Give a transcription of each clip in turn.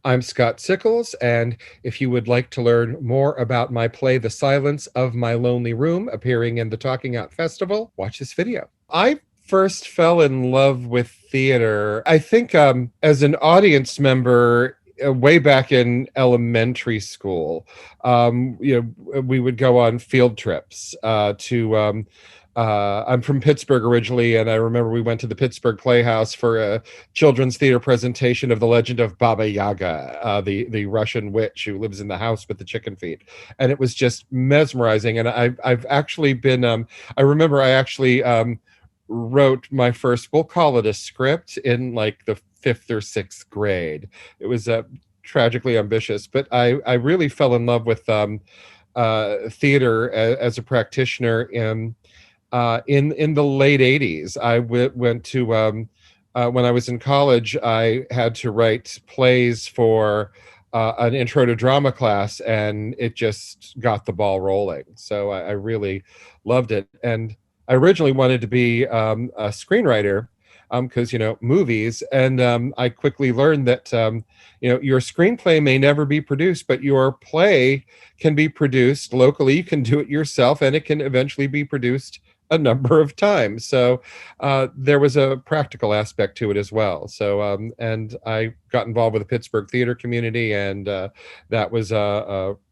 I'm Scott Sickles, and if you would like to learn more about my play, The Silence of My Lonely Room, appearing in the Talking Out Festival, watch this video. I first fell in love with theater, I think, as an audience member way back in elementary school. We would go on field trips I'm from Pittsburgh originally, and I remember we went to the Pittsburgh Playhouse for a children's theater presentation of The Legend of Baba Yaga, the Russian witch who lives in the house with the chicken feet, and it was just mesmerizing. And I've actually been I remember I actually wrote my first, we'll call it a script, in like the fifth or sixth grade. It was tragically ambitious, but I really fell in love with theater as a practitioner in the late 80s. Went to when I was in college, I had to write plays for an intro to drama class, and it just got the ball rolling. So I really loved it. And I originally wanted to be a screenwriter, because movies, and I quickly learned that your screenplay may never be produced, but your play can be produced locally. You can do it yourself, and it can eventually be produced a number of times. So there was a practical aspect to it as well. So and I got involved with the Pittsburgh theater community, and that was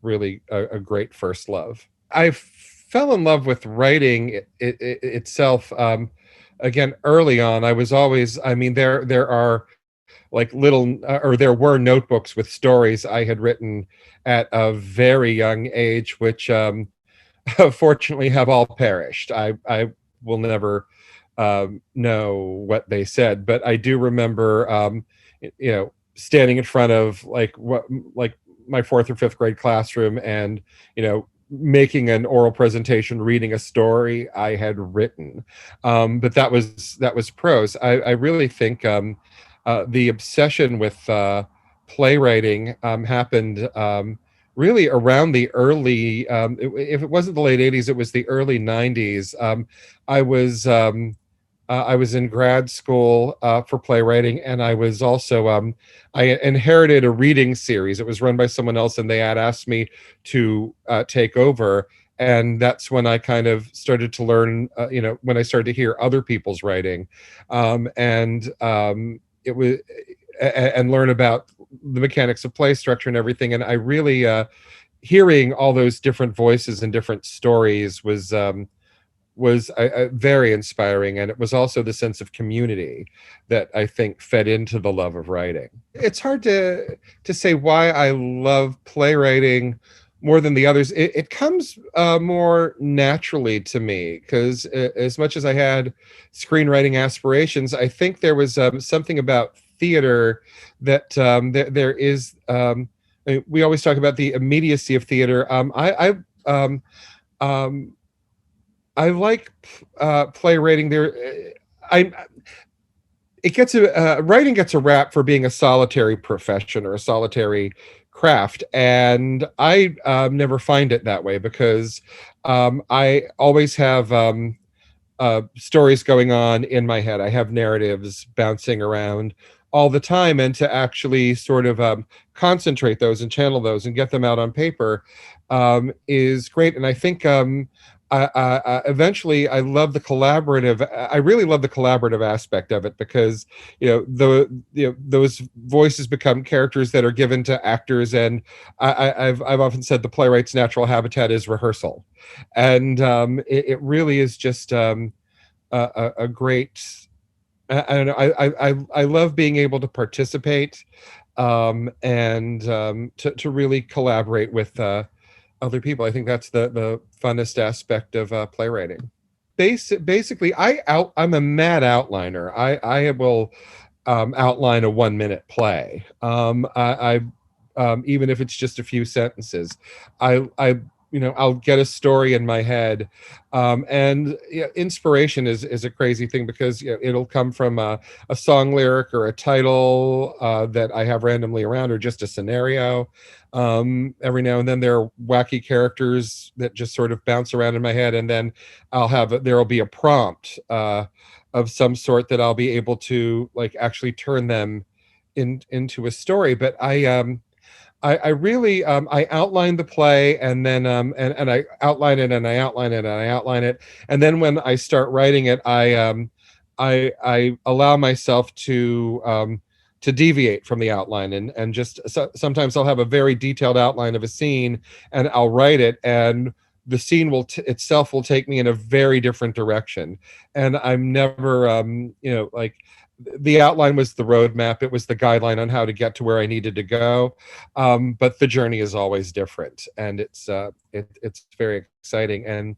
really a great first love. I fell in love with writing itself. Again, early on, I was always, I mean, there are like little, or there were notebooks with stories I had written at a very young age, which fortunately have all perished. I will never know what they said, but I do remember, standing in front of like my fourth or fifth grade classroom, and making an oral presentation, reading a story I had written. But that was prose. I really think the obsession with playwriting happened really around the early, if it wasn't the late 80s, it was the early 90s. I was I was in grad school for playwriting, and I was also I inherited a reading series. It was run by someone else, and they had asked me to take over. And that's when I kind of started to learn, when I started to hear other people's writing, and it was and learn about the mechanics of play structure and everything. And I really hearing all those different voices and different stories was very inspiring, and it was also the sense of community that I think fed into the love of writing. It's hard to say why I love playwriting more than the others. It comes more naturally to me, because as much as I had screenwriting aspirations, I think there was something about theater that there is. We always talk about the immediacy of theater. I like playwriting. I it gets writing gets a rap for being a solitary profession or a solitary craft, and I never find it that way, because I always have stories going on in my head. I have narratives bouncing around all the time, and to actually sort of concentrate those and channel those and get them out on paper is great. And I think eventually I love the collaborative. I really love the collaborative aspect of it, because those voices become characters that are given to actors, and I've often said the playwright's natural habitat is rehearsal, and it really is just a great. I don't know. I love being able to participate, and to really collaborate with other people. I think that's the funnest aspect of playwriting. Basically, I'm a mad outliner. I will outline a 1 minute play. Even if it's just a few sentences, I I'll get a story in my head, and inspiration is a crazy thing, because it'll come from a song lyric or a title that I have randomly around, or just a scenario. Every now and then there are wacky characters that just sort of bounce around in my head, and then there'll be a prompt of some sort that I'll be able to like actually turn them into a story. But I really I outline the play, and then and I outline it, and I outline it, and I outline it, and then when I start writing it, I allow myself to deviate from the outline, and just sometimes I'll have a very detailed outline of a scene, and I'll write it, and the scene itself will take me in a very different direction, and I'm never like, the outline was the roadmap, it was the guideline on how to get to where I needed to go, but the journey is always different, and it's very exciting. And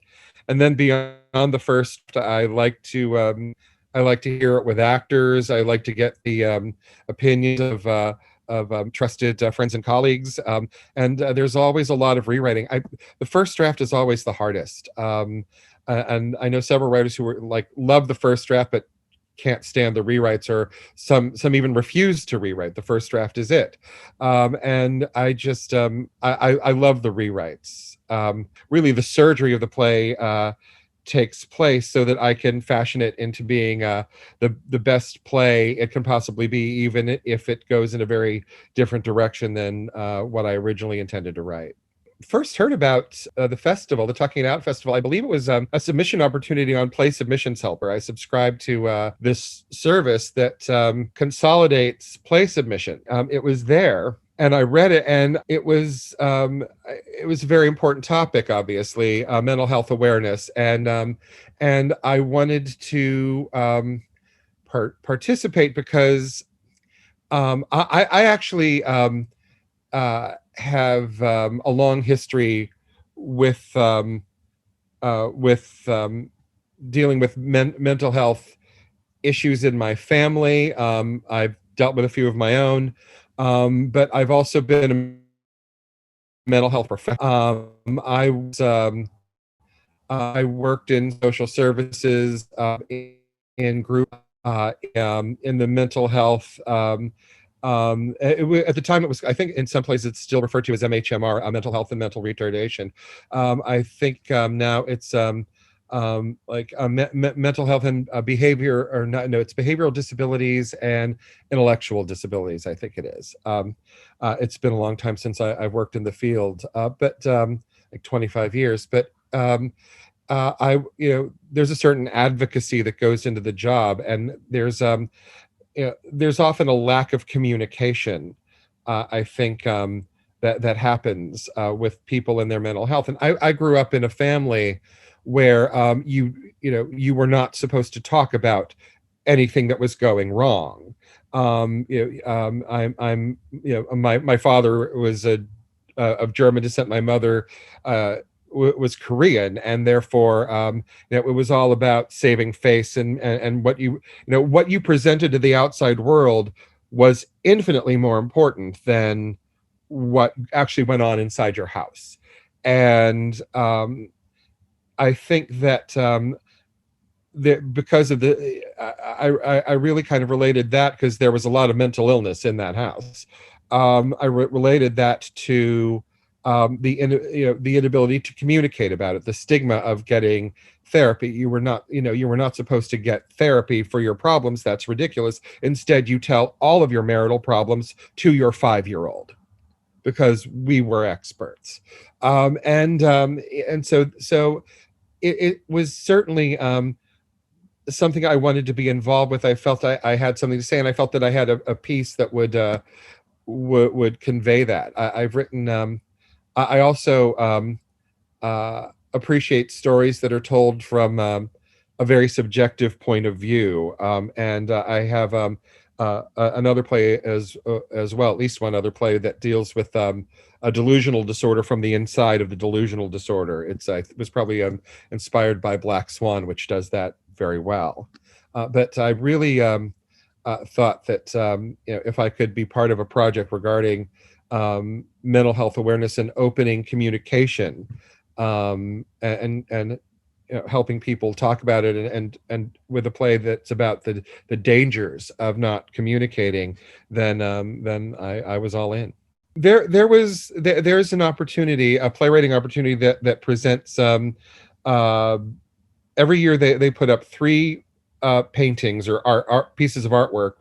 then beyond the first, I like to hear it with actors. I like to get the opinions of trusted friends and colleagues. And there's always a lot of rewriting. The first draft is always the hardest. And I know several writers who were like love the first draft, but can't stand the rewrites, or some even refuse to rewrite. The first draft is it. And I just I love the rewrites. Really, the surgery of the play takes place so that I can fashion it into being the best play it can possibly be, even if it goes in a very different direction than what I originally intended to write. First heard about the festival, the Talking It Out Festival. I believe it was a submission opportunity on Play Submissions Helper. I subscribed to this service that consolidates play submission. It was there, and I read it, and it was a very important topic, obviously, mental health awareness, and I wanted to participate because I actually have a long history with dealing with mental health issues in my family. I've dealt with a few of my own, but I've also been a mental health professional. I worked in social services, in group, in the mental health. At the time, it was, I think in some places it's still referred to as MHMR, mental health and mental retardation. I think now it's like mental health and behavior, or not, no, it's behavioral disabilities and intellectual disabilities, I think it is. It's been a long time since I've worked in the field, but like 25 years. But there's a certain advocacy that goes into the job, and there's often a lack of communication, I think, that happens with people in their mental health. And I grew up in a family where you were not supposed to talk about anything that was going wrong. My father was of German descent. My mother was Korean, and therefore it was all about saving face, and what what you presented to the outside world was infinitely more important than what actually went on inside your house. And I think that because of I really kind of related that, because there was a lot of mental illness in that house. I related that to the inability to communicate about it, the stigma of getting therapy. You were not supposed to get therapy for your problems. That's ridiculous. Instead, you tell all of your marital problems to your 5-year-old, because we were experts. And so it was certainly something I wanted to be involved with. I felt I had something to say, and I felt that I had a piece that would convey that. I've written. I also appreciate stories that are told from a very subjective point of view, and I have another play as well, at least one other play that deals with a delusional disorder from the inside of the delusional disorder. It was probably inspired by Black Swan, which does that very well. But I really thought that if I could be part of a project regarding mental health awareness and opening communication, and helping people talk about it, and with a play that's about the dangers of not communicating, then I was all in. There's an opportunity, a playwriting opportunity that presents every year. They put up 3 paintings or art pieces of artwork,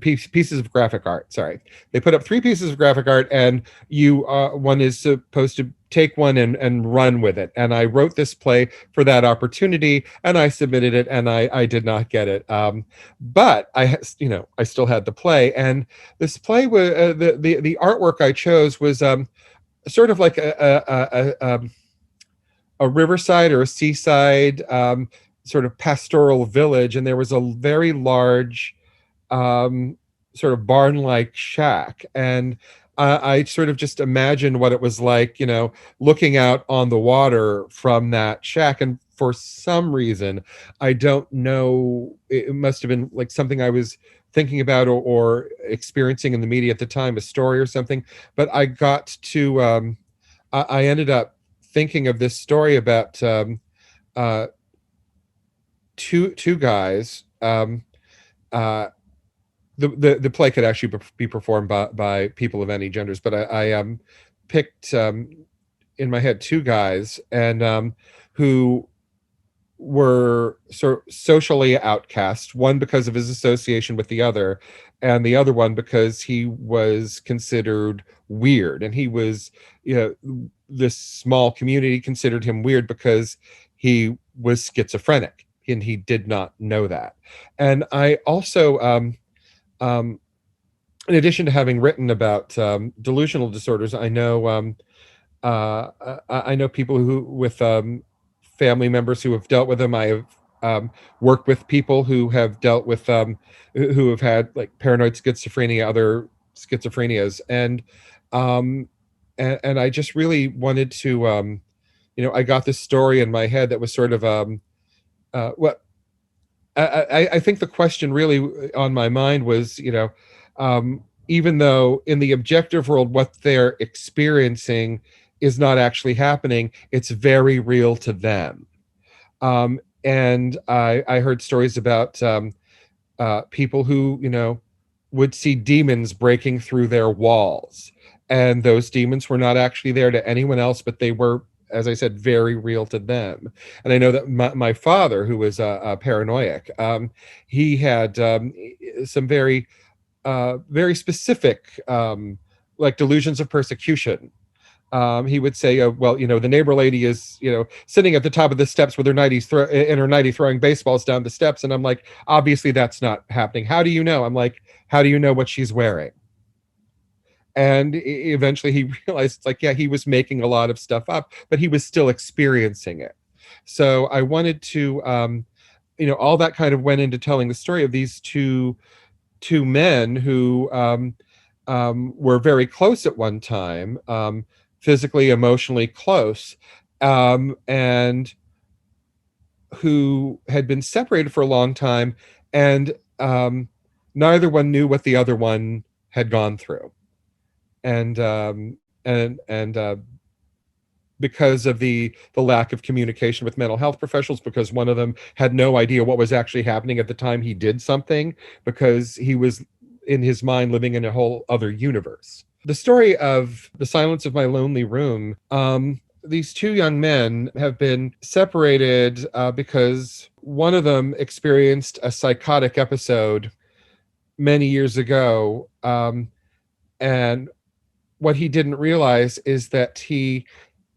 pieces of graphic art. Sorry, they put up 3 pieces of graphic art, and you one is supposed to take one and run with it. And I wrote this play for that opportunity, and I submitted it, and I did not get it. But I still had the play, and this play was the artwork I chose was sort of like a riverside or a seaside sort of pastoral village, and there was a very large sort of barn-like shack, and I sort of just imagined what it was like, looking out on the water from that shack. And for some reason, I don't know, it must have been like something I was thinking about or experiencing in the media at the time, a story or something. But I ended up thinking of this story about uh, two guys. The play could actually be performed by people of any genders, but I picked in my head 2 guys, and who were sort of socially outcast, one because of his association with the other, and the other one because he was considered weird. And he was, this small community considered him weird because he was schizophrenic, and he did not know that. And I also in addition to having written about delusional disorders, I know people who with family members who have dealt with them. I have worked with people who have dealt with who have had like paranoid schizophrenia, other schizophrenias, um, and I just really wanted to, I got this story in my head that was sort of what I think the question really on my mind was, even though in the objective world what they're experiencing is not actually happening, it's very real to them. And I heard stories about people who, would see demons breaking through their walls. And those demons were not actually there to anyone else, but they were, as I said, very real to them. And I know that my father, who was paranoid, he had some very specific, like delusions of persecution. He would say, well, the neighbor lady is, sitting at the top of the steps with her in her nightie throwing baseballs down the steps. And I'm like, obviously that's not happening. How do you know? I'm like, how do you know what she's wearing? And eventually he realized, it's like, yeah, he was making a lot of stuff up, but he was still experiencing it. So I wanted to, all that kind of went into telling the story of these two men who were very close at one time, physically, emotionally close, and who had been separated for a long time, and neither one knew what the other one had gone through. And because of the lack of communication with mental health professionals, because one of them had no idea what was actually happening at the time he did something, because he was in his mind living in a whole other universe. The story of The Silence of My Lonely Room, these 2 young men have been separated because one of them experienced a psychotic episode many years ago, and what he didn't realize is that he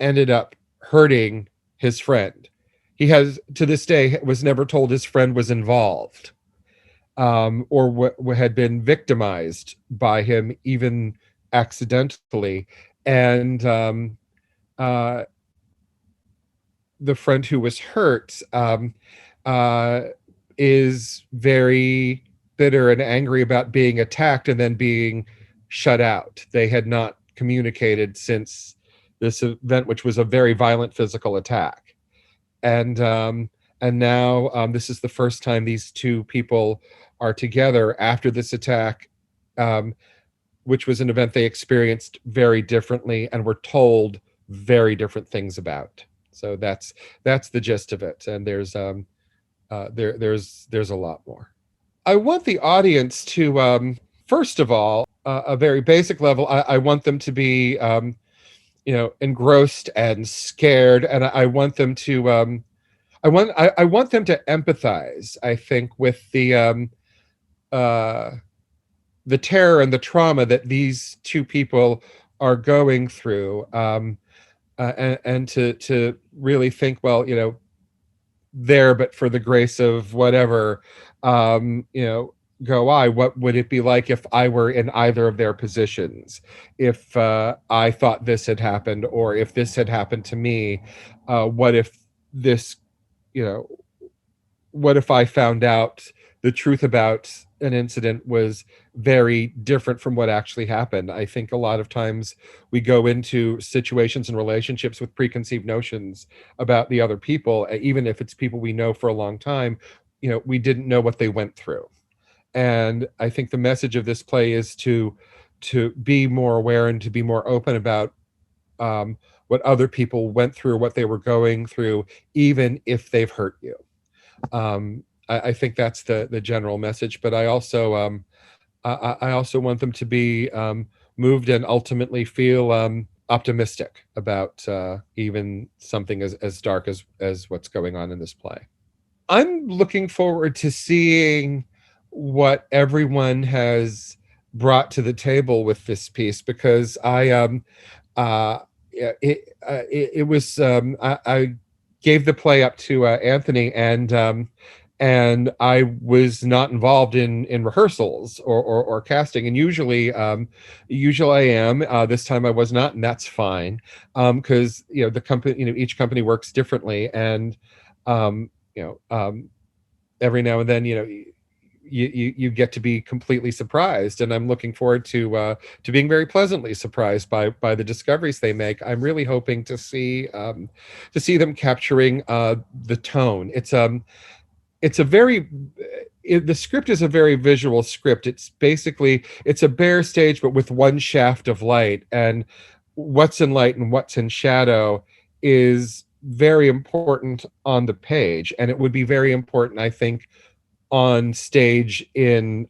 ended up hurting his friend. He has, to this day, was never told his friend was involved, or had been victimized by him, even accidentally. And the friend who was hurt is very bitter and angry about being attacked and then being shut out. They had not communicated since this event, which was a very violent physical attack. And now this is the first time these 2 people are together after this attack, which was an event they experienced very differently and were told very different things about. So that's the gist of it. And there's a lot more. I want the audience to, first of all, a very basic level, I want them to be, engrossed and scared, and I want them to, I want them to empathize, I think, with the the terror and the trauma that these two people are going through, and to really think, well, there, but for the grace of whatever, go I, what would it be like if I were in either of their positions? If I thought this had happened, or if this had happened to me, what if this, you know, what if I found out the truth about an incident was very different from what actually happened? I think a lot of times we go into situations and relationships with preconceived notions about the other people, even if it's people we know for a long time. We didn't know what they went through. And I think the message of this play is to be more aware and to be more open about what other people went through, what they were going through, even if they've hurt you. I think that's the general message, but I also I also want them to be moved and ultimately feel optimistic about even something as dark as what's going on in this play. I'm looking forward to seeing what everyone has brought to the table with this piece, because uh yeah, it was I gave the play up to Anthony, and I was not involved in rehearsals or casting, and usually I am. This time I was not, and that's fine, because the company, each company works differently, and um, you know every now and then, you get to be completely surprised, and I'm looking forward to being very pleasantly surprised by the discoveries they make. I'm really hoping to see them capturing the tone. It's a very the script is a very visual script. It's a bare stage, but with one shaft of light, and what's in light and what's in shadow is very important on the page, and it would be very important, I think, on stage in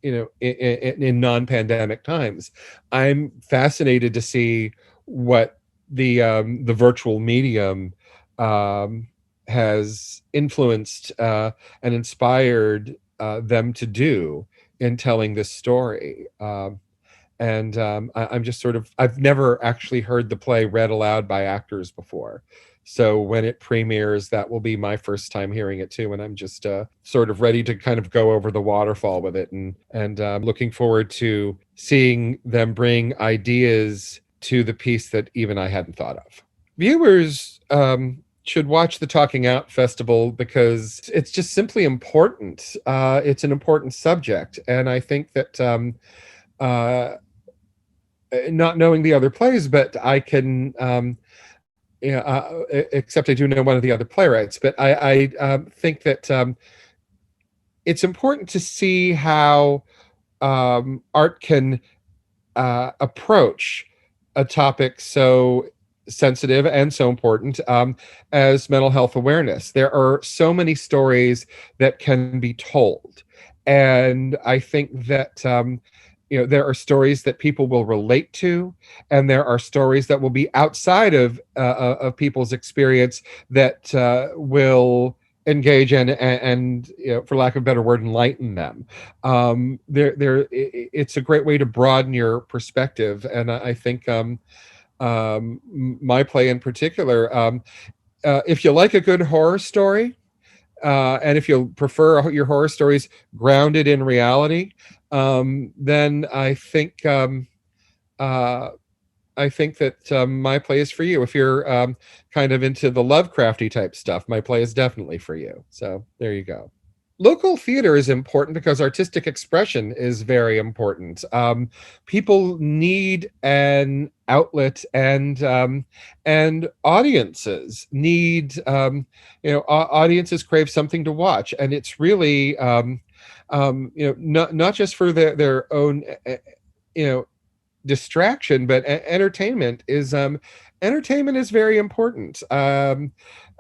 non-pandemic times. I'm fascinated to see what the virtual medium um, has influenced and inspired them to do in telling this story. And I'm just I've never actually heard the play read aloud by actors before. So when it premieres, that will be my first time hearing it too. And I'm just sort of ready to kind of go over the waterfall with it, and looking forward to seeing them bring ideas to the piece that even I hadn't thought of. Viewers should watch the Talking Out Festival because it's just simply important. It's an important subject. And I think that uh, not knowing the other plays, but I can, except I do know one of the other playwrights, but I think that it's important to see how art can approach a topic so sensitive and so important as mental health awareness. There are so many stories that can be told, and I think that there are stories that people will relate to, and there are stories that will be outside of people's experience that will engage and for lack of a better word, enlighten them. It's a great way to broaden your perspective, and I think my play in particular, if you like a good horror story, and if you prefer your horror stories grounded in reality, then uh, I think that my play is for you. If you're kind of into the Lovecrafty type stuff, my play is definitely for you. So there you go. Local theater is important because artistic expression is very important. People need an outlet, and audiences need audiences crave something to watch, and it's really not just for their own you know distraction, but entertainment is very important.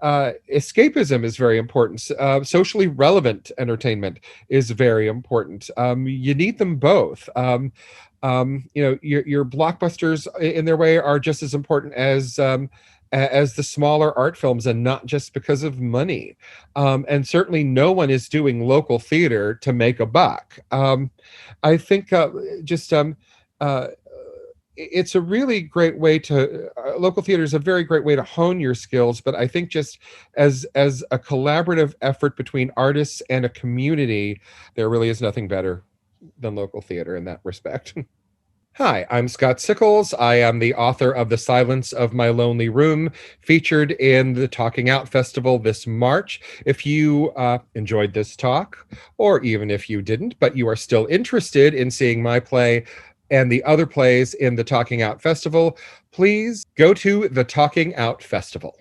Escapism is very important. Socially relevant entertainment is very important. You need them both. Your blockbusters in their way are just as important as the smaller art films, and not just because of money. And certainly no one is doing local theater to make a buck. I think just uh, it's a really great way to local theater is a very great way to hone your skills, but I think just as a collaborative effort between artists and a community, there really is nothing better than local theater in that respect. Hi, I'm Scott Sickles. I am the author of The Silence of My Lonely Room, featured in the Talking Out Festival this March. If you enjoyed this talk, or even if you didn't, but you are still interested in seeing my play and the other plays in the Talking Out Festival, please go to the Talking Out Festival.